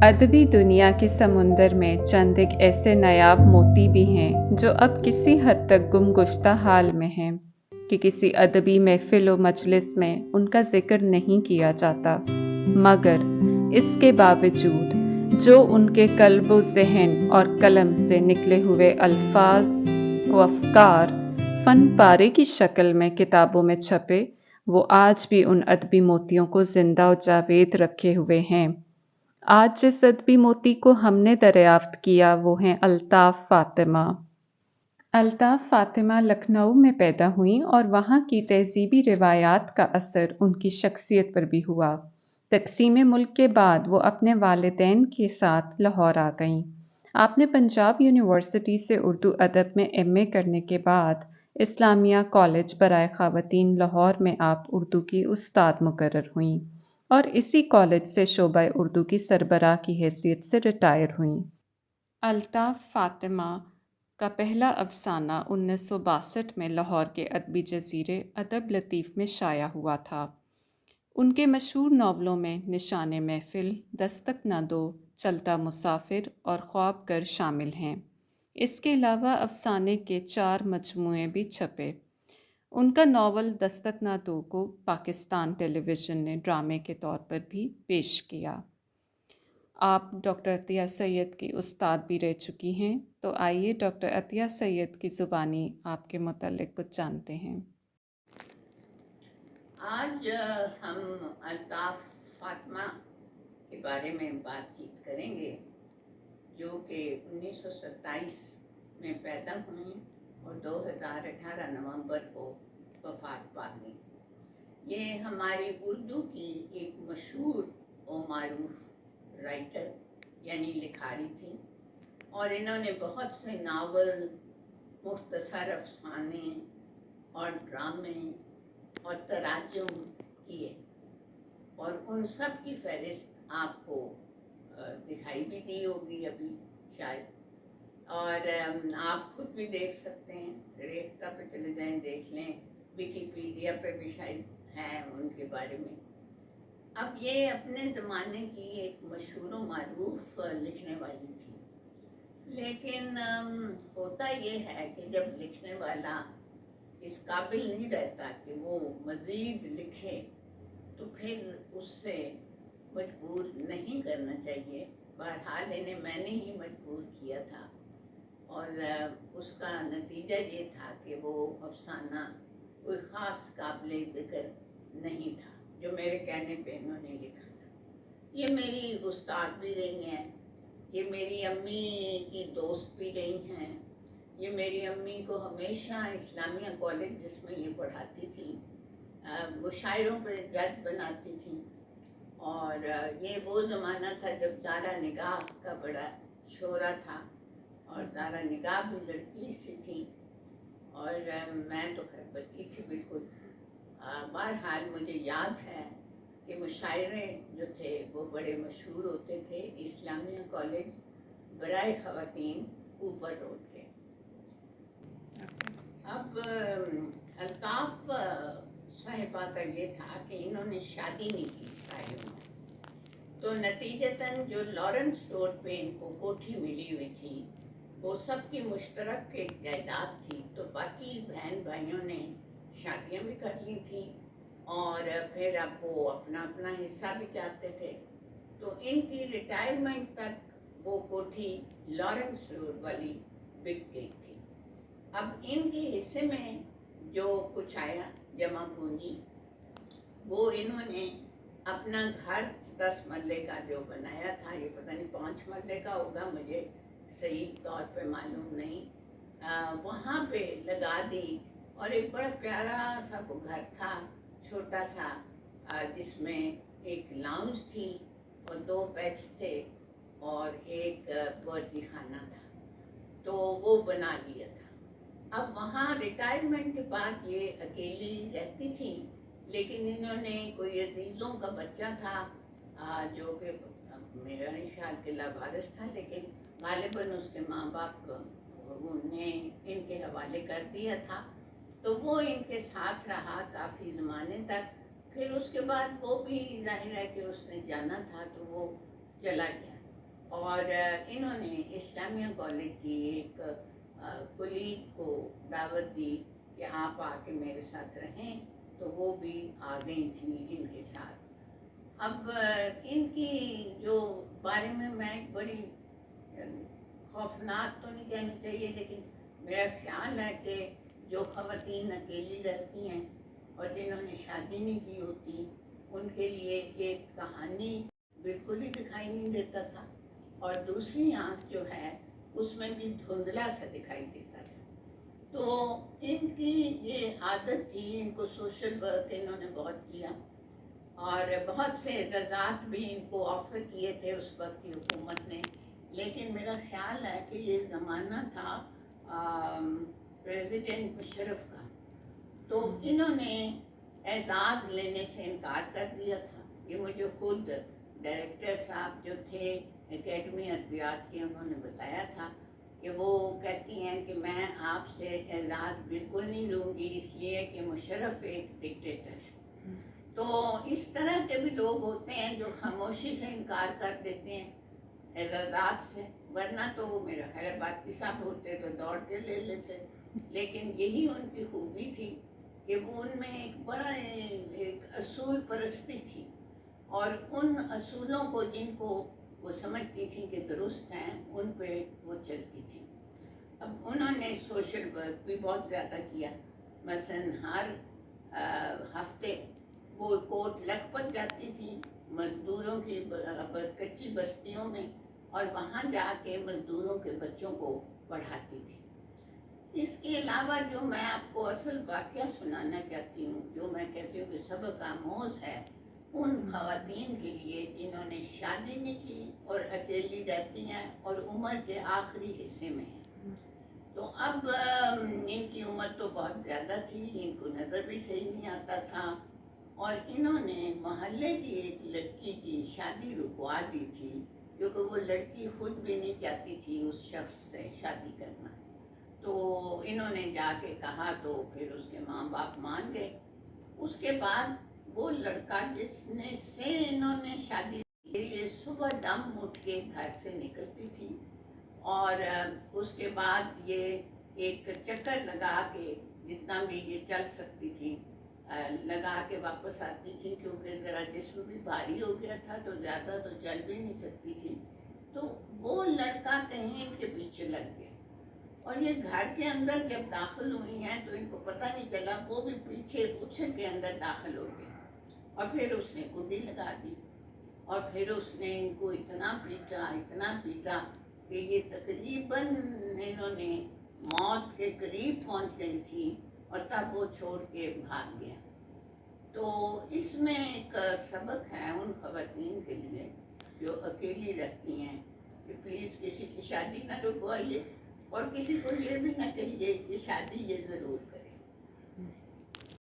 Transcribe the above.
अदबी दुनिया के समुंदर में चंद एक ऐसे नायाब मोती भी हैं जो अब किसी हद तक गुमगुश्ता हाल में हैं कि किसी अदबी महफिल व मजलिस में उनका जिक्र नहीं किया जाता, मगर इसके बावजूद जो उनके कल्ब व ज़हन और कलम से निकले हुए अल्फाज व अफकार फन पारे की शक्ल में किताबों में छपे, वो आज भी उन अदबी मोतियों को जिंदा व जावेद रखे हुए हैं। आज जिस अदबी मोती को हमने दरियाफ्त किया वो हैं अल्ताफ़ फ़ातिमा। अल्ताफ़ फ़ातिमा लखनऊ में पैदा हुईं और वहाँ की तहज़ीबी रिवायात का असर उनकी शख्सियत पर भी हुआ। तक़सीम मुल्क के बाद वो अपने वालिदैन के साथ लाहौर आ गईं। आपने पंजाब यूनिवर्सिटी से उर्दू अदब में एमए करने के बाद इस्लामिया कॉलेज बराए ख़वातीन लाहौर में आप उर्दू की उस्ताद मुकर्रर हुईं और इसी कॉलेज से शोबा उर्दू की सरबराह की हैसियत से रिटायर हुईं। अल्ताफ़ फ़ातिमा का पहला अफ़साना 1962 में लाहौर के अदबी जज़ीरे अदब लतीफ़ में शाया हुआ था। उनके मशहूर नावलों में निशान महफ़िल, दस्तक न दो, चलता मुसाफिर और ख्वाब गर शामिल हैं। इसके अलावा अफ़साने के 4 मजमूए भी छपे। उनका नावल दस्तक न दो को पाकिस्तान टेलीविज़न ने ड्रामे के तौर पर भी पेश किया। आप डॉक्टर अतिया सैयद की उस्ताद भी रह चुकी हैं, तो आइए डॉक्टर अतिया सैयद की ज़ुबानी आपके मुतालिक कुछ जानते हैं। आज हम अल्ताफ़ फ़ातिमा के बारे में बातचीत करेंगे, जो कि 1927 में पैदा हुई और 2018 नवंबर को वफ़ात पा गई। ये हमारी उर्दू की एक मशहूर और मारूफ राइटर यानी लिखारी थी और इन्होंने बहुत से नावल, मुख्तसर अफसाने और ड्रामे और तराजुम किए और उन सब की फहरिस्त आपको दिखाई भी दी होगी अभी शायद, और आप खुद भी देख सकते हैं, रेख्ता पे चले जाएं, देख लें, विकिपीडिया पे भी शायद हैं उनके बारे में। अब ये अपने ज़माने की एक मशहूर और मारूफ लिखने वाली थी, लेकिन होता ये है कि जब लिखने वाला इस काबिल नहीं रहता कि वो मज़ीद लिखे, तो फिर उससे मजबूर नहीं करना चाहिए। बहरहाल इन्हें मैंने ही मजबूर किया था और उसका नतीजा ये था कि वो अफसाना कोई ख़ास काबिल ज़िक्र नहीं था जो मेरे कहने पे इन्होंने लिखा था। ये मेरी उस्ताद भी रही हैं, ये मेरी अम्मी की दोस्त भी रही हैं। ये मेरी अम्मी को हमेशा इस्लामिया कॉलेज जिसमें ये पढ़ाती थी मुशायरों पे जज बनाती थी और ये वो ज़माना था जब दारा निगाह का बड़ा शोरा था और दारा निगाह भी लड़की सी थी और मैं तो खैर बच्ची थी बिल्कुल। बहरहाल मुझे याद है कि मुशायरे जो थे वो बड़े मशहूर होते थे इस्लामिया कॉलेज बराए ख़वातीन ऊपर रोड के। अब अल्ताफ़ साहिबा का ये था कि इन्होंने शादी नहीं की साहिबा, तो नतीजतन जो लॉरेंस रोड पे इनको कोठी मिली हुई थी वो सबकी मुश्तरक एक जायदाद थी, तो बाकी बहन भाइयों ने शादियां भी कर ली थी और फिर अब वो अपना अपना हिस्सा भी चाहते थे, तो इनकी रिटायरमेंट तक वो कोठी लॉरेंस रोड वाली बिक गई थी। अब इनके हिस्से में जो कुछ आया जमा पूंजी, वो इन्होंने अपना घर 10 मरले का जो बनाया था, ये पता नहीं 5 मरले का होगा, मुझे सही तौर पे मालूम नहीं, वहाँ पे लगा दी और एक बड़ा प्यारा सा वो घर था, छोटा सा, जिसमें एक लाउंज थी और 2 बेड्स थे और एक बर्जी खाना था, तो वो बना लिया था। अब वहाँ रिटायरमेंट के बाद ये अकेली रहती थी, लेकिन इन्होंने कोई अजीज़ों का बच्चा था जो कि मेरा नहीं ख्याल के लावारिस था, लेकिन गालिबन उसके माँ बाप ने इनके हवाले कर दिया था, तो वो इनके साथ रहा काफ़ी ज़माने तक। फिर उसके बाद वो भी जाहिर है कि उसने जाना था तो वो चला गया। اور انہوں نے اسلامیہ کالج کی ایک کلیگ کو دعوت دی کہ آپ آ کے میرے ساتھ رہیں، تو وہ بھی آ گئی تھیں ان کے ساتھ۔ اب ان کی جو بارے میں ایک بڑی خوفناک تو نہیں کہنا چاہیے، لیکن میرا خیال ہے کہ جو خواتین اکیلی رہتی ہیں اور جنہوں نے شادی نہیں کی ہوتی، ان کے لیے ایک کہانی بالکل ہی دکھائی نہیں دیتا تھا، اور دوسری آنکھ جو ہے اس میں بھی دھندلا سا دکھائی دیتا تھا۔ تو ان کی یہ عادت تھی، ان کو سوشل ورک انہوں نے بہت کیا، اور بہت سے اعزازات بھی ان کو آفر کیے تھے اس وقت کی حکومت نے، لیکن میرا خیال ہے کہ یہ زمانہ تھا پریزیڈنٹ مشرف کا، تو انہوں نے اعزاز لینے سے انکار کر دیا تھا۔ یہ مجھے خود ڈائریکٹر صاحب جو تھے اکیڈمی ادبیات کے، انہوں نے بتایا تھا کہ وہ کہتی ہیں کہ میں آپ سے اعزاز بالکل نہیں لوں گی، اس لیے کہ مشرف ایک ڈکٹیٹر ہے۔ تو اس طرح کے بھی لوگ ہوتے ہیں جو خاموشی سے انکار کر دیتے ہیں اعزازات سے، ورنہ تو میرا خیال ہے باقی صاحب ہوتے تو دوڑ کے لے لیتے، لیکن یہی ان کی خوبی تھی کہ وہ ان میں ایک بڑا ایک اصول پرستی تھی، اور ان اصولوں کو جن کو وہ سمجھتی تھی کہ درست ہیں، ان پہ وہ چلتی تھی۔ اب انہوں نے سوشل ورک بھی بہت زیادہ کیا، مثلاً ہر ہفتے وہ کوٹ لکھپت جاتی تھی مزدوروں کی کچی بستیوں میں، اور وہاں جا کے مزدوروں کے بچوں کو پڑھاتی تھی۔ اس کے علاوہ جو میں آپ کو اصل واقعہ سنانا چاہتی ہوں، جو میں کہتی ہوں کہ سبق آموز ہے ان خواتین کے لیے جنہوں نے شادی نہیں کی اور اکیلی رہتی ہیں اور عمر کے آخری حصے میں ہیں۔ تو اب ان کی عمر تو بہت زیادہ تھی، ان کو نظر بھی صحیح نہیں آتا تھا، اور انہوں نے محلے کی ایک لڑکی کی شادی رکوا دی تھی، کیونکہ وہ لڑکی خود بھی نہیں چاہتی تھی اس شخص سے شادی کرنا۔ تو انہوں نے جا کے کہا تو پھر اس کے ماں باپ مان گئے۔ اس کے بعد وہ لڑکا جس نے سے انہوں نے شادی کی، یہ صبح دم اٹھ کے گھر سے نکلتی تھی، اور اس کے بعد یہ ایک چکر لگا کے جتنا بھی یہ چل سکتی تھی لگا کے واپس آتی تھی، کیونکہ ذرا جسم بھی بھاری ہو گیا تھا تو زیادہ تو چل بھی نہیں سکتی تھی۔ تو وہ لڑکا کہیں ان کے پیچھے لگ گیا، اور یہ گھر کے اندر جب داخل ہوئی ہیں تو ان کو پتہ نہیں چلا، وہ بھی پیچھے اچھل کے اندر داخل ہو گئے، اور پھر اس نے کنڈی لگا دی، اور پھر اس نے ان کو اتنا پیٹا کہ یہ تقریباً انہوں نے موت کے قریب پہنچ گئی تھی، اور تب وہ چھوڑ کے بھاگ گیا۔ تو اس میں ایک سبق ہے ان خواتین کے لیے جو اکیلی رہتی ہیں کہ پلیز کسی کی شادی نہ رکوائیے، اور کسی کو یہ بھی نہ کہیے کہ شادی یہ ضرور کرے۔